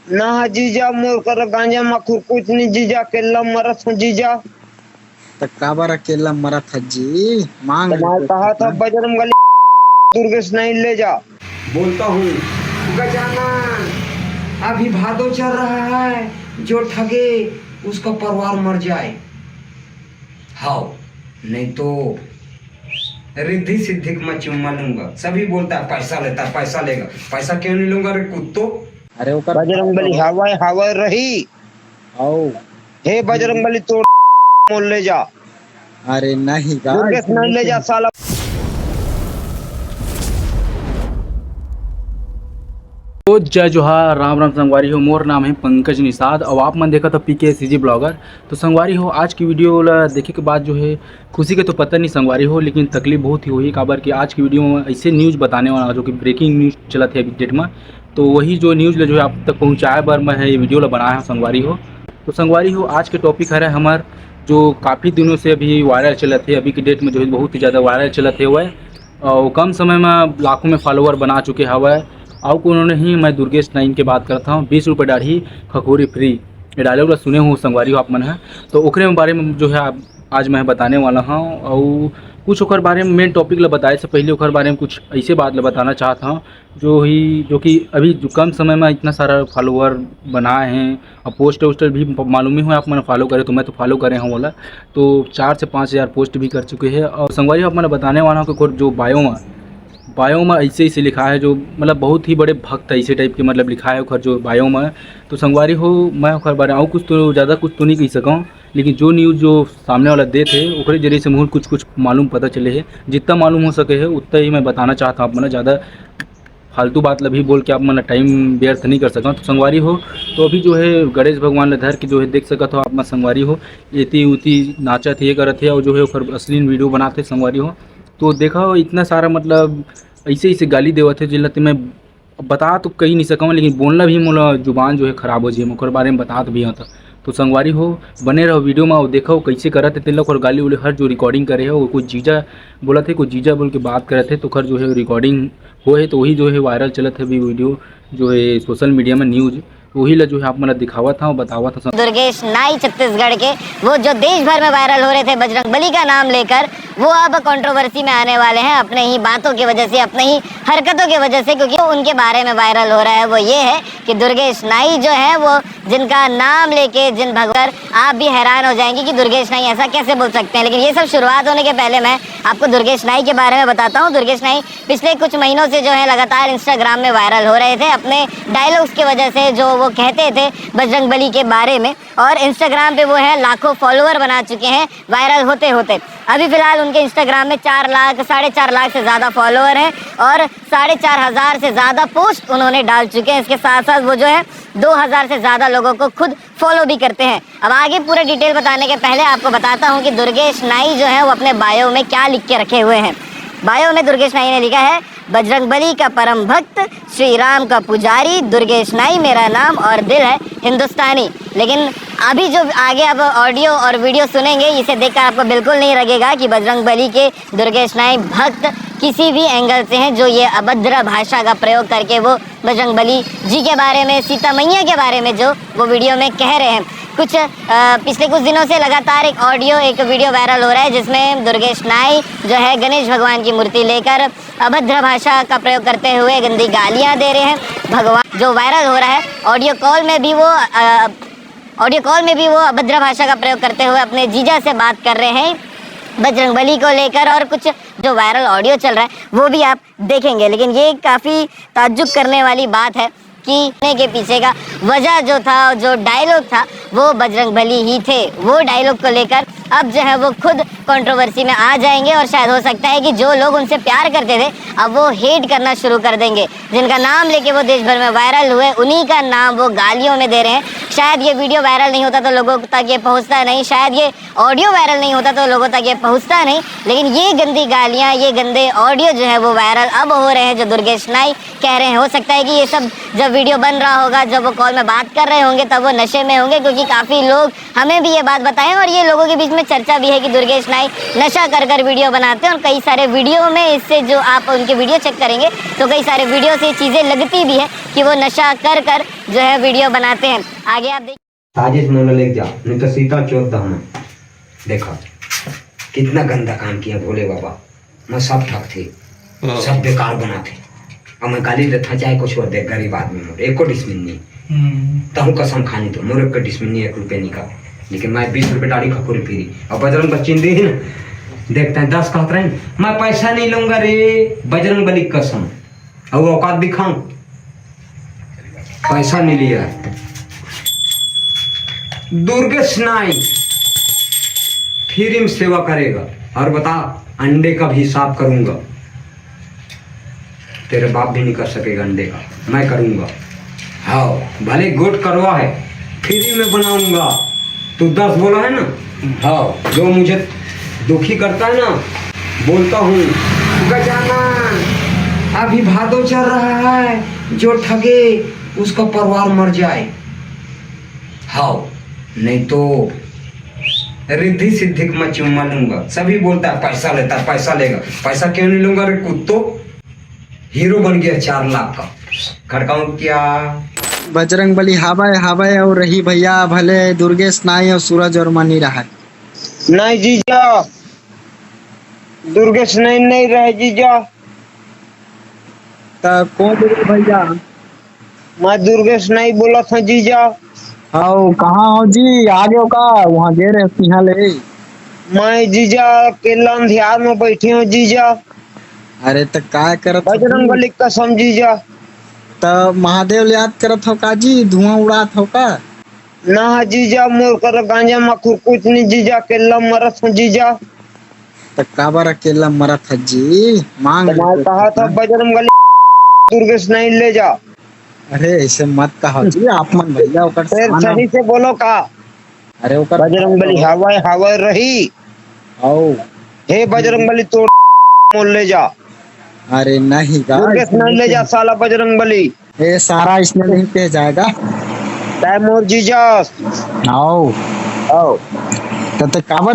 ना जीजा मोर कर गांजा मखुर कुछ नहीं जीजा केला मरत हूँ जीजा। तो काबर अकेला मरा था जी, मांग तुम्हारे कहा था बजरंग बली दुर्गेश नहीं ले जा। बोलता हूँ गजानन, अभी भादो चल रहा है, जो ठगे उसका परिवार मर जाए। हाउ नहीं तो रिद्धि सिद्धि में चुम्मा लूंगा। सभी बोलता है पैसा लेता है, पैसा लेगा। पैसा क्यों नहीं लूंगा रे कुत्तो। अरे ओकर बजरंग बली हवाई हवाई रही। आओ हे बजरंग बली तोड़ मोल ले जा। अरे नहीं दुर्गेश नहीं ले जा साला। तो जय जोहार, राम राम संगवारी हो। मोर नाम है पंकज निषाद और आप मन देखा था पीके सीजी ब्लॉगर। तो संगवारी हो, आज की वीडियो देखे के बाद जो है खुशी के तो पता नहीं संगवारी हो, लेकिन तकलीफ बहुत ही हुई। काबर कि आज की वीडियो में ऐसे न्यूज़ बताने वाला जो कि ब्रेकिंग न्यूज़ चला थे अभी डेट में, तो वही जो न्यूज़ जो है आप तक पहुँचाए बार मैं ये वीडियो बनाया है संगवारी हो। तो संगवारी हो, आज के टॉपिक है हमार जो काफ़ी दिनों से अभी वायरल चला थे, अभी की डेट में जो है बहुत ही ज़्यादा वायरल चला थे वह, और कम समय में लाखों में फॉलोअर बना चुके हवा है। और उन्होंने ही, मैं दुर्गेश नाइन की बात करता हूँ, 20 रुपये दाढ़ी खखोरी फ्री, ये डायलॉग सुने हो संगवारी हो आप मन है। तो ओकरे बारे में जो है आज मैं बताने वाला हूँ। और कुछ ओकर बारे में मेन टॉपिक ला बताए से पहले ओकर बारे में कुछ ऐसे बात ला बताना चाहता हूँ जो कि अभी जो कम समय में इतना सारा फॉलोअर बनाए हैं और पोस्ट वोस्टर भी मालूम ही हो आप मैंने फॉलो करे, तो मैं तो फॉलो करे हूँ बोला, तो 4 से 5 हज़ार पोस्ट भी कर चुके हैं। और संगवारी आप मैंने बताने वाला हूँ कि जो बायो में ऐसे लिखा है, जो मतलब बहुत ही बड़े भक्त ऐसे टाइप के मतलब लिखा है ओखर जो बायो में। तो संगवारी हो, मैं ओखर बारे और कुछ तो ज़्यादा कुछ तो नहीं कह सकूँ, लेकिन जो न्यूज़ जो सामने वाला दे थे ओकरे जरिए से मुझे कुछ मालूम पता चले है। जितना मालूम हो सके है उतना ही मैं बताना चाहता हूँ। आप मैंने ज़्यादा फालतू बात भी बोल के आप मैंने टाइम व्यर्थ नहीं कर सका। तो संगवारी हो, तो अभी जो है गणेश भगवान ने धर के जो है देख सका तो आप मैं संगवारी हो एती उती नाचा थे, ये करे थे, और जो है ओकर अश्लील वीडियो बनाते संगवारी हो। तो देखा इतना सारा मतलब ऐसे गाली देवा थे जिला मैं बता तो कही नहीं सकूँ, लेकिन बोलना भी मोला जुबान जो है ख़राब हो जाए, ओकर बारे में बता भी था। तो संगवारी हो, बने रहो वीडियो में और देखो कैसे करते थे लोग, और गाली उली हर जो रिकॉर्डिंग करे है वो कोई जीजा बोला थे, कोई जीजा बोल के बात करे थे, तो खर जो है रिकॉर्डिंग हो है, तो वही जो है वायरल चला था अभी वीडियो जो है सोशल मीडिया में न्यूज़, वही ला जो है आप मैंने दिखावा था और बतावा था। दुर्गेश नाई छत्तीसगढ़ के, वो जो देश भर में वायरल हो रहे थे बजरंग बली का नाम लेकर, वो अब कंट्रोवर्सी में आने वाले हैं अपने ही बातों की वजह से, अपने ही हरकतों की वजह से। क्योंकि उनके बारे में वायरल हो रहा है वो ये है कि दुर्गेश नाई जो है वो जिनका नाम लेके जिन भगवान, आप भी हैरान हो जाएंगे कि दुर्गेश नाई ऐसा कैसे बोल सकते हैं। लेकिन ये सब शुरुआत होने के पहले मैं आपको दुर्गेश नाई के बारे में बताता हूँ। दुर्गेश नाई पिछले कुछ महीनों से जो है लगातार इंस्टाग्राम में वायरल हो रहे थे अपने डायलॉग्स की वजह से, जो वो कहते थे बजरंग बली के बारे में, और इंस्टाग्राम पे वो है लाखों फॉलोअर बना चुके हैं वायरल होते होते। अभी फिलहाल उनके इंस्टाग्राम में 4 लाख 4.5 लाख से ज़्यादा फॉलोअर हैं और 4,500 से ज़्यादा पोस्ट उन्होंने डाल चुके हैं। इसके साथ साथ वो जो है 2,000 से ज़्यादा लोगों को खुद फॉलो भी करते हैं। अब आगे पूरे डिटेल बताने के पहले आपको बताता हूँ कि दुर्गेश नाई जो है वो अपने बायो में क्या लिख के रखे हुए हैं। बायो में दुर्गेश नाई ने लिखा है, बजरंग बली का परम भक्त, श्री राम का पुजारी, दुर्गेश नाई मेरा नाम और दिल है हिंदुस्तानी। लेकिन अभी जो आगे आप ऑडियो और वीडियो सुनेंगे, इसे देखकर आपको बिल्कुल नहीं लगेगा कि बजरंग बली के दुर्गेश नाई भक्त किसी भी एंगल से हैं, जो ये अभद्र भाषा का प्रयोग करके वो बजरंग बली जी के बारे में, सीता मैया के बारे में जो वो वीडियो में कह रहे हैं। पिछले कुछ दिनों से लगातार एक वीडियो वायरल हो रहा है जिसमें दुर्गेश नाई जो है गणेश भगवान की मूर्ति लेकर अभद्र भाषा का प्रयोग करते हुए गंदी गालियां दे रहे हैं। भगवान जो वायरल हो रहा है, ऑडियो कॉल में भी वो अभद्र भाषा का प्रयोग करते हुए अपने जीजा से बात कर रहे हैं बजरंग बली को लेकर, और कुछ जो वायरल ऑडियो चल रहा है वो भी आप देखेंगे। लेकिन ये काफ़ी ताज्जुब करने वाली बात है कि के पीछे का वजह जो था, जो डायलॉग था, वो बजरंग बली ही थे। वो डायलॉग को लेकर अब जो है वो खुद कंट्रोवर्सी में आ जाएंगे, और शायद हो सकता है कि जो लोग उनसे प्यार करते थे अब वो हेट करना शुरू कर देंगे। जिनका नाम लेके वो देश भर में वायरल हुए, उन्हीं का नाम वो गालियों में दे रहे हैं। शायद ये वीडियो वायरल नहीं होता तो लोगों तक ये पहुंचता नहीं, शायद ये ऑडियो वायरल नहीं होता तो लोगों तक ये पहुंचता नहीं, लेकिन ये गंदी गालियां, ये गंदे ऑडियो जो है वो वायरल अब हो रहे हैं, जो दुर्गेश नाई कह रहे हैं। हो सकता है कि ये सब जब वीडियो बन रहा होगा, जब वो कॉल में बात कर रहे होंगे, तब वो नशे में होंगे, क्योंकि काफ़ी लोग हमें भी ये बात बताएं और ये लोगों के बीच में चर्चा भी है कि दुर्गेश नाई नशा कर वीडियो बनाते हैं। और कई सारे वीडियो में इससे, जो आप उनके वीडियो चेक करेंगे तो कई सारे वीडियो से चीज़ें लगती भी है कि वो नशा कर जो है वीडियो बनाते हैं। आगे आप देखिए। साजिश में लेके जा, नहीं तो सीता चोर हमें। देखा कितना गंदा काम किया भोले बाबा, मैं सब ठग थे, सब बेकार बना थे। अब मैं गाली देता चाहे कुछ और देख, गरीब आदमी मोर एको डिस्मिन नहीं, तहु कसम खानी तो मोर एक डिस्मिन नहीं, 1 रुपये नहीं का, लेकिन मैं 20 रुपये डाली खपुरी पीरी। और बजरंग बच्ची दी ही ना, देखते हैं 10 कहते रहे मैं पैसा नहीं लूंगा रे, बजरंग बली कसम, और औकात दिखाऊं, पैसा नहीं लिया। दुर्गेश नाई फ्री में सेवा करेगा और बता अंडे का भी हिसाब करूंगा, तेरे बाप भी नहीं कर सकेगा अंडे का, मैं करूंगा। हाँ भले गोट करवा है, फ्री में बनाऊंगा, तू 10 बोला है ना। हाँ जो मुझे दुखी करता है ना, बोलता हूँ गजानन अभी भादो चल रहा है, जो ठगे उसका परिवार मर जाए। हाँ नहीं तो रिद्धि सिद्धि को मैं चुम्मा लूंगा। सभी बोलता है पैसा लेता है, पैसा लेगा, पैसा क्यों नहीं लूंगा रे कुत्तो, हीरो बन गया 4 लाख का, खड़काऊं क्या। बजरंग बली हवाए और रही भैया, भले दुर्गेश नाई और सूरज और मनी रहा। नहीं जीजा, दुर्गेश नहीं रहे जीजा। तो कौन बोले भैया? मैं दुर्गेश नहीं बोला था जीजा। आओ कहाँ हो जी, आगे हो का वहाँ गे रहे सिंहा ले। मैं जीजा केला अंधियार में बैठी हूँ जीजा। अरे तो काय करत हो? बजरंग बली कसम जीजा। तो महादेव ले याद करत हो का जी, धुआं उड़ात हो का? ना जीजा, मोर कर गांजा मखुर कुछ नहीं जीजा, केला मरत हूँ जीजा। तो काबर अकेला मरत है जी, मांग मैं कहा था बजरंग बली दुर्गेश नहीं ले जा। अरे ऐसे मत कहो जी, आप मन भैया ओकर फिर सही से बोलो का। अरे ओकर बजरंग बली हवाए रही। आओ हे बजरंग बली तोड़ मोल ले जा। अरे नहीं गा, दुर्गेश नहीं ले जा साला बजरंग बली। ये सारा इसमें नहीं पे जाएगा। टाइम और जीजा। आओ आओ तो काबर